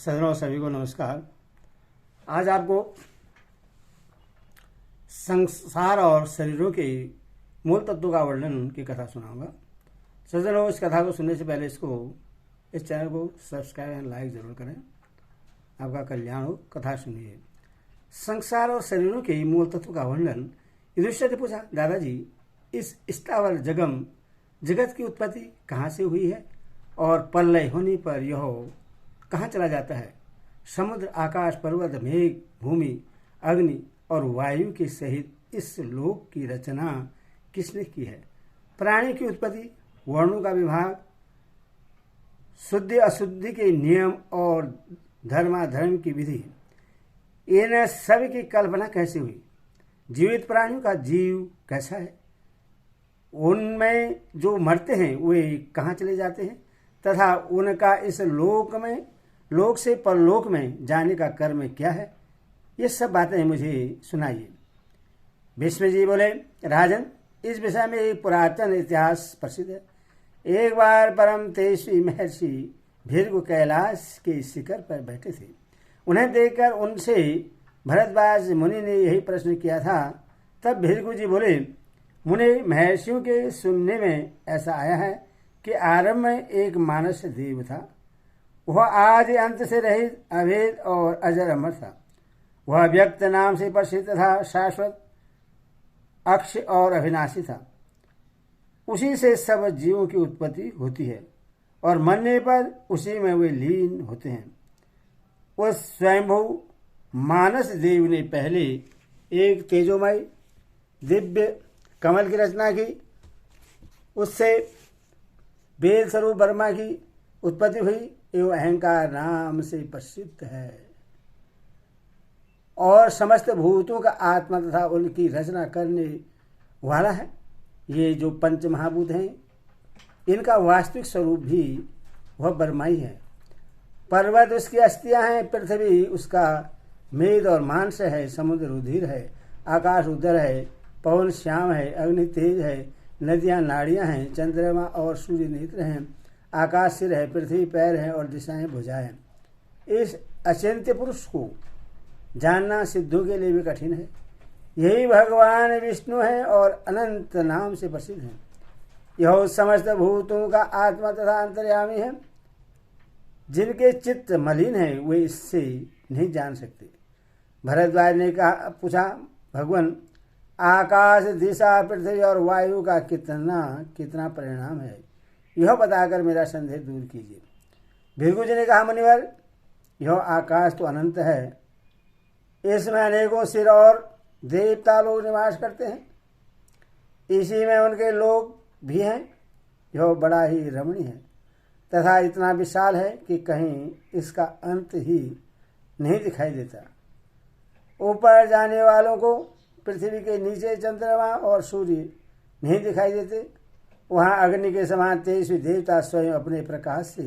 सज्जनों सभी को नमस्कार। आज आपको संसार और शरीरों के मूल तत्वों का वर्णन की कथा सुनाऊंगा। सज्जनों, इस कथा को सुनने से पहले इस चैनल को सब्सक्राइब एंड लाइक जरूर करें। आपका कल्याण हो। कथा सुनिए। संसार और शरीरों के मूल तत्व का वर्णन। युधिष्ठिर ने पूछा, दादाजी, इस स्थावर जगत की उत्पत्ति कहाँ से हुई है और प्रलय होने पर यह कहाँ चला जाता है? समुद्र, आकाश, पर्वत, मेघ, भूमि, अग्नि और वायु के सहित इस लोक की रचना किसने की है? प्राणी की उत्पत्ति, वर्णों का विभाग, शुद्धि अशुद्धि के नियम और धर्माधर्म की विधि, इन सब की कल्पना कैसे हुई? जीवित प्राणियों का जीव कैसा है? उनमें जो मरते हैं वे कहाँ चले जाते हैं तथा उनका इस लोक से परलोक में जाने का कर्म क्या है? ये सब बातें मुझे सुनाइए। भीष्म जी बोले, राजन, इस विषय में एक पुरातन इतिहास प्रसिद्ध है। एक बार परम तेजस्वी महर्षि भृगु कैलाश के शिखर पर बैठे थे। उन्हें देखकर उनसे भरद्वाज मुनि ने यही प्रश्न किया था। तब भृगु जी बोले, मुनि, महर्षियों के सुनने में ऐसा आया है कि आरंभ में एक मानस देव था। वह आदि अंत से रहित, अभेद और अजर अमर था। वह व्यक्त नाम से प्रसिद्ध था, शाश्वत, अक्ष और अविनाशी था। उसी से सब जीवों की उत्पत्ति होती है और मरने पर उसी में वे लीन होते हैं। उस स्वयंभू मानस देव ने पहले एक तेजोमय दिव्य कमल की रचना की। उससे वेद स्वरूप ब्रह्मा की उत्पत्ति हुई। एवं अहंकार नाम से प्रसिद्ध है और समस्त भूतों का आत्मा तथा उनकी रचना करने वाला है। ये जो पंच महाभूत हैं, इनका वास्तविक स्वरूप भी वह ब्रह्मा ही है। पर्वत उसकी अस्थियां हैं, पृथ्वी उसका मेद और मांस है, समुद्र रुधिर है, आकाश उदर है, पवन श्याम है, अग्नि तेज है, नदियां नाड़ियां हैं, चंद्रमा और सूर्य नेत्र हैं, आकाश सिर है, पृथ्वी पैर है और दिशाएं भुजाएं हैं। इस अचिंत्य पुरुष को जानना सिद्धों के लिए भी कठिन है। यही भगवान विष्णु है और अनंत नाम से प्रसिद्ध है। यह समस्त भूतों का आत्मा तथा अंतर्यामी है। जिनके चित्त मलिन है वे इससे नहीं जान सकते। भरद्वाज ने पूछा, भगवान, आकाश, दिशा, पृथ्वी और वायु का कितना परिणाम है, यह बताकर मेरा संदेह दूर कीजिए। भृगु जी ने कहा, मुनिवर, यह आकाश तो अनंत है। इसमें अनेकों सिर और देवता लोग निवास करते हैं। इसी में उनके लोग भी हैं। यह बड़ा ही रमणीय है तथा इतना विशाल है कि कहीं इसका अंत ही नहीं दिखाई देता। ऊपर जाने वालों को पृथ्वी के नीचे चंद्रमा और सूर्य नहीं दिखाई देते। वहाँ अग्नि के समान तेजस्वी देवता स्वयं अपने प्रकाश से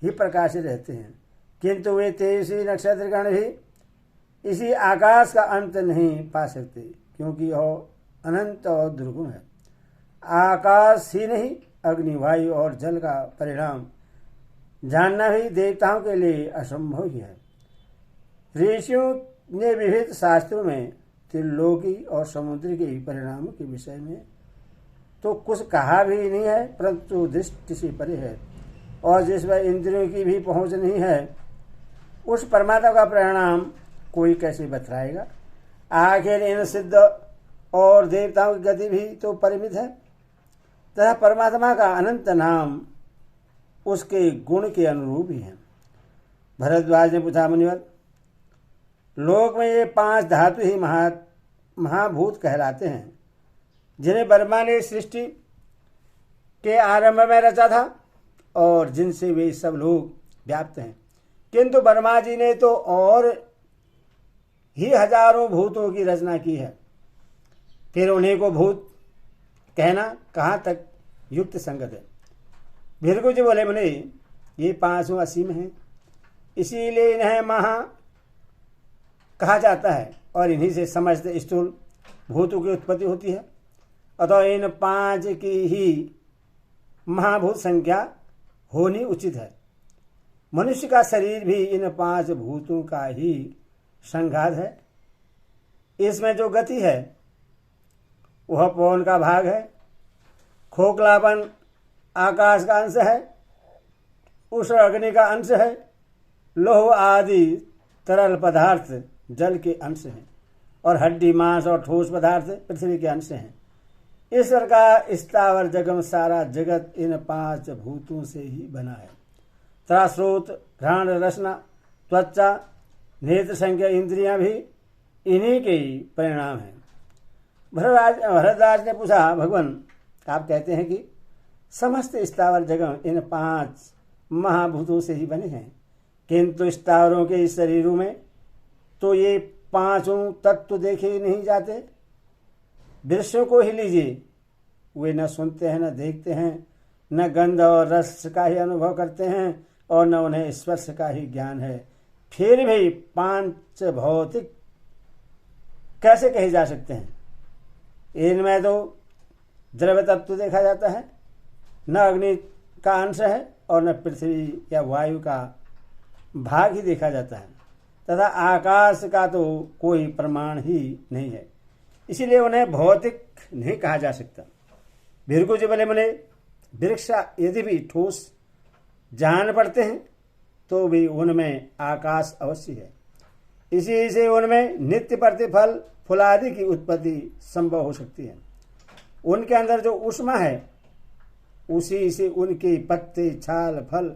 ही प्रकाशित रहते हैं, किंतु वे तेजस्वी नक्षत्रगण भी इसी आकाश का अंत नहीं पा सकते, क्योंकि यह अनंत और दुर्गुण है। आकाश ही नहीं, अग्नि, वायु और जल का परिणाम जानना भी देवताओं के लिए असंभव ही है। ऋषियों ने विविध शास्त्रों में त्रिलोकी और समुद्र के परिणामों के विषय में तो कुछ कहा भी नहीं है, परंतु दृष्टि से परे है और जिस पर इंद्रियों की भी पहुंच नहीं है, उस परमात्मा का परिणाम कोई कैसे बतलाएगा? आखिर इन सिद्ध और देवताओं की गति भी तो परिमित है तथा परमात्मा का अनंत नाम उसके गुण के अनुरूप ही है। भरद्वाज ने पूछा, मुनिवर, लोक में ये 5 धातु ही महाभूत कहलाते हैं, जिन्हें ब्रह्मा ने सृष्टि के आरंभ में रचा था और जिनसे वे सब लोग व्याप्त हैं। किंतु ब्रह्मा जी ने तो और ही हजारों भूतों की रचना की है। फिर उन्हीं को भूत कहना कहाँ तक युक्त संगत है? भृगु जी बोले, मुनि, ये 5 असीम हैं, इसीलिए इन्हें महा कहा जाता है और इन्हीं से समस्त स्थूल भूतों की उत्पत्ति होती है। अतः इन 5 की ही महाभूत संख्या होनी उचित है। मनुष्य का शरीर भी इन 5 भूतों का ही संघात है। इसमें जो गति है वह पवन का भाग है, खोखलापन आकाश का अंश है, उष्ण अग्नि का अंश है, लोह आदि तरल पदार्थ जल के अंश हैं और हड्डी मांस और ठोस पदार्थ पृथ्वी के अंश हैं। इस प्रकार स्थावर जगम सारा जगत इन 5 भूतों से ही बना है तथा स्रोत घ्राण रसना त्वचा नेत्र संज्ञा इंद्रियां भी इन्हीं के ही परिणाम हैं। भरद्वाज ने पूछा, भगवान आप कहते हैं कि समस्त स्थावर जगम इन 5 महाभूतों से ही बने हैं, किंतु स्थावरों के इस शरीरों में तो ये 5 तत्व देखे नहीं जाते। वृक्षों को ही लीजिए, वे न सुनते हैं, न देखते हैं, न गंध और रस का ही अनुभव करते हैं और न उन्हें स्पर्श का ही ज्ञान है, फिर भी 5 भौतिक कैसे कहे जा सकते हैं। इनमें तो द्रव्य तत्व देखा जाता है, न अग्नि का अंश है और न पृथ्वी या वायु का भाग ही देखा जाता है तथा आकाश का तो कोई प्रमाण ही नहीं है, इसीलिए उन्हें भौतिक नहीं कहा जा सकता। भृगु जी बोले, मुने वृक्ष यदि भी ठोस जान पड़ते हैं तो भी उनमें आकाश अवश्य है, इसी से उनमें नित्य प्रतिफल फुलादि की उत्पत्ति संभव हो सकती है। उनके अंदर जो ऊष्मा है उसी से उनके पत्ते छाल फल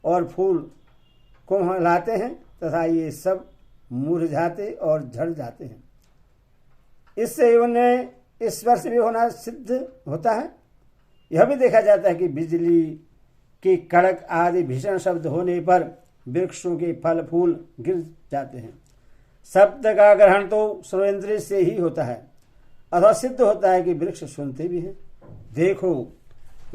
और फूल कुम्हलाते हैं तथा ये सब मुरझाते और झड़ जाते हैं। इससे उन्हें स्पर्श भी होना सिद्ध होता है। यह भी देखा जाता है कि बिजली की कड़क आदि भीषण शब्द होने पर वृक्षों के फल फूल गिर जाते हैं। शब्द का ग्रहण तो श्रोतेंद्रिय से ही होता है अथवा सिद्ध होता है कि वृक्ष सुनते भी हैं। देखो,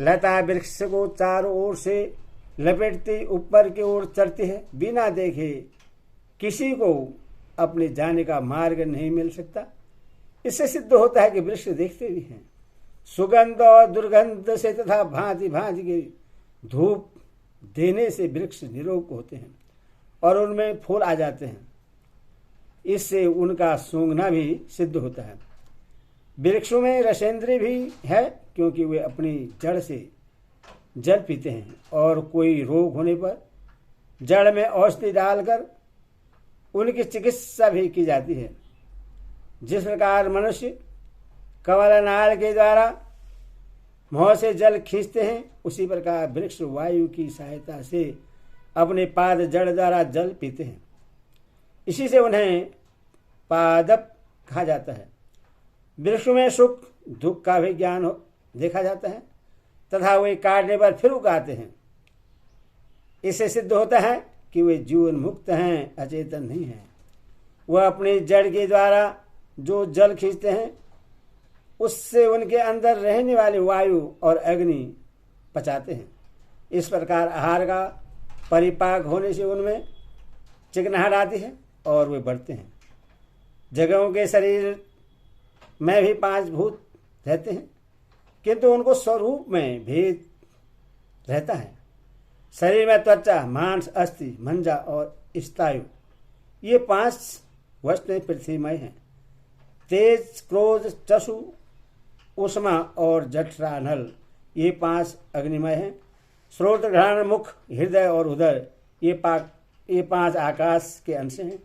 लता वृक्ष को चारों ओर से लपेटती ऊपर की ओर चढ़ती है, बिना देखे किसी को अपने जाने का मार्ग नहीं मिल सकता। इससे सिद्ध होता है कि वृक्ष देखते भी हैं। सुगंध और दुर्गंध से तथा भांति भांति की धूप देने से वृक्ष निरोग होते हैं और उनमें फूल आ जाते हैं। इससे उनका सूंघना भी सिद्ध होता है। वृक्षों में रसेंद्रिय भी है, क्योंकि वे अपनी जड़ से जल पीते हैं और कोई रोग होने पर जड़ में औषधि डालकर उनकी चिकित्सा भी की जाती है। जिस प्रकार मनुष्य कमलनाल के द्वारा मुंह से जल खींचते हैं, उसी प्रकार वृक्ष वायु की सहायता से अपने पाद जड़ द्वारा जल पीते हैं। इसी से उन्हें पादप कहा जाता है। वृक्ष में सुख दुख का भी ज्ञान देखा जाता है तथा वे काटने पर फिर उगाते हैं। इससे सिद्ध होता है कि वे जीवन मुक्त हैं, अचेतन नहीं हैं। वह अपनी जड़ के द्वारा जो जल खींचते हैं उससे उनके अंदर रहने वाले वायु और अग्नि पचाते हैं। इस प्रकार आहार का परिपाक होने से उनमें चिकनाहट आती है और वे बढ़ते हैं। जगहों के शरीर में भी 5 भूत रहते हैं, किंतु उनको स्वरूप में भेद रहता है। शरीर में त्वचा, मांस, अस्थि, मंजा और स्नायु ये 5 वस्तुएं पृथ्वीमय हैं। तेज, क्रोध, चक्षु, उष्मा और जठरानल ये 5 अग्निमय हैं। श्रोत्र, घ्राण, मुख, हृदय और उदर ये 5 आकाश के अंश हैं।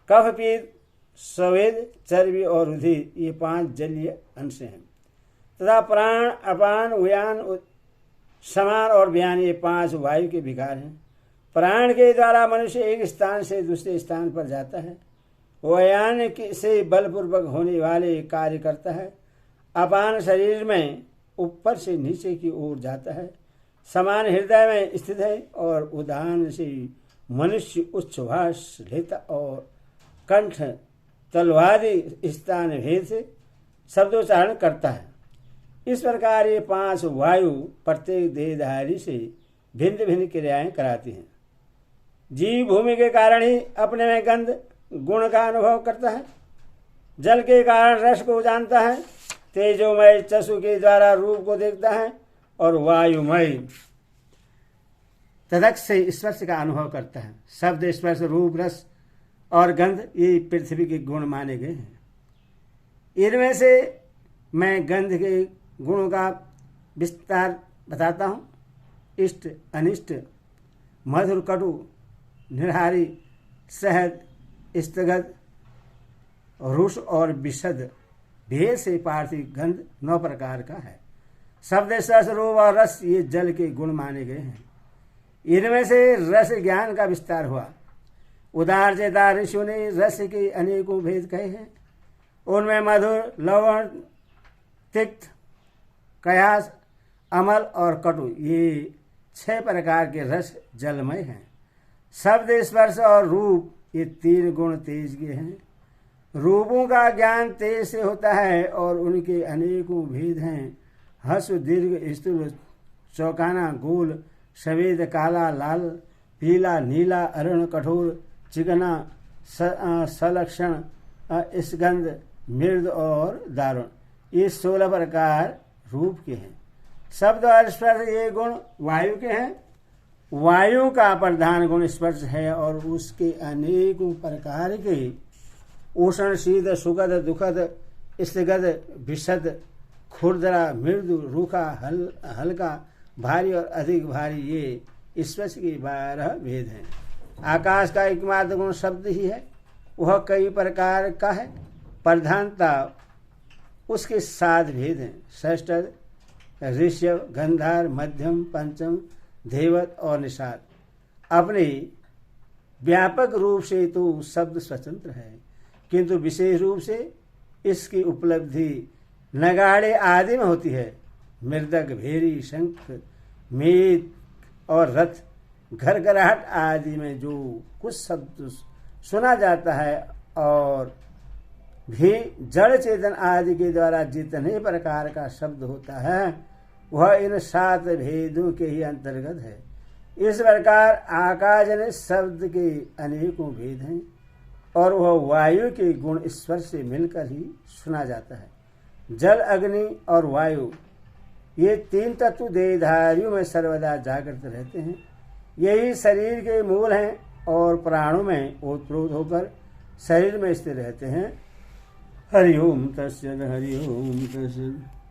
कफ, पीत, स्वेद, चर्बी और रुधिर ये 5 जलीय अंश हैं तथा प्राण, अपान, उयान, समान और व्यान ये 5 वायु के विकार हैं। प्राण के द्वारा मनुष्य एक स्थान से दूसरे स्थान पर जाता है। वयान से बलपूर्वक होने वाले कार्य करता है। अपान शरीर में ऊपर से नीचे की ओर जाता है। समान हृदय में स्थित है और उदान से मनुष्य उच्छ्वास लेता और कंठ, तलवारी स्थान भेद से शब्दोच्चारण करता है। इस प्रकार ये 5 वायु प्रत्येक देहधारी से भिन्न भिन्न क्रियाएं कराती हैं। जीव भूमि के कारण ही अपने में गंध गुण का अनुभव करता है। जल के कारण रस को जानता है। तेजोमय चक्षु के द्वारा रूप को देखता है और वायुमय तदक्ष से स्पर्श का अनुभव करता है। शब्द, स्पर्श, रूप, रस और गंध ये पृथ्वी के गुण माने गए हैं। इनमें से मैं गंध के गुणों का विस्तार बताता हूँ। इष्ट, अनिष्ट, मधुर, कटु, निर्हारी, सहद, स्थगत, रुष और विशद भेद से पार्थिव गंध 9 प्रकार का है। शब्द, स्पर्श, रूप और रस ये जल के गुण माने गए हैं। इनमें से रस ज्ञान का विस्तार हुआ। उदार चेता ऋषियों ने रस के अनेकों भेद कहे हैं। उनमें मधुर, लवण, तिक्त, कयास, अमल और कटु ये 6 प्रकार के रस जलमय हैं। शब्द, स्पर्श और रूप ये 3 गुण तेज के हैं। रूपों का ज्ञान तेज से होता है और उनके अनेकों भेद हैं। हस्व, दीर्घ, स्थूल, चौकाना, गोल, सफेद, काला, लाल, पीला, नीला, अरुण, कठोर, चिकना, सलक्षण, स्कंद, मृद और दारुण ये 16 प्रकार रूप के हैं। शब्द और स्पर्श ये गुण वायु के हैं। वायु का प्रधान गुण स्पर्श है और उसके अनेकों प्रकार के उष्ण, शीत, सुखद, दुखद, स्थगद, विशद, खुरदरा, मृदु, रूखा, हल्का, भारी और अधिक भारी ये स्पर्श के 12 भेद हैं। आकाश का एकमात्र गुण शब्द ही है। वह कई प्रकार का है। प्रधानता उसके 7 भेद हैं। षष्ठ, ऋषभ, गंधार, मध्यम, पंचम, धैवत और निषाद। अपने व्यापक रूप से तो शब्द स्वतंत्र है, किंतु विशेष रूप से इसकी उपलब्धि नगाड़े आदि में होती है। मृदक, भेरी, शंख, मेद और रथ, घरघराहट आदि में जो कुछ शब्द सुना जाता है और भी जड़ चेतन आदि के द्वारा जितने प्रकार का शब्द होता है वह इन 7 भेदों के ही अंतर्गत है। इस प्रकार आकाश ने शब्द के अनेकों भेद हैं और वह वायु के गुण स्पर्श से मिलकर ही सुना जाता है। जल, अग्नि और वायु ये 3 तत्व देहधारियों में सर्वदा जागृत रहते हैं। यही शरीर के मूल हैं और प्राणों में ओतप्रोत होकर शरीर में स्थिर रहते हैं। हरि ओम तत्सद, हरि ओम तत्सद।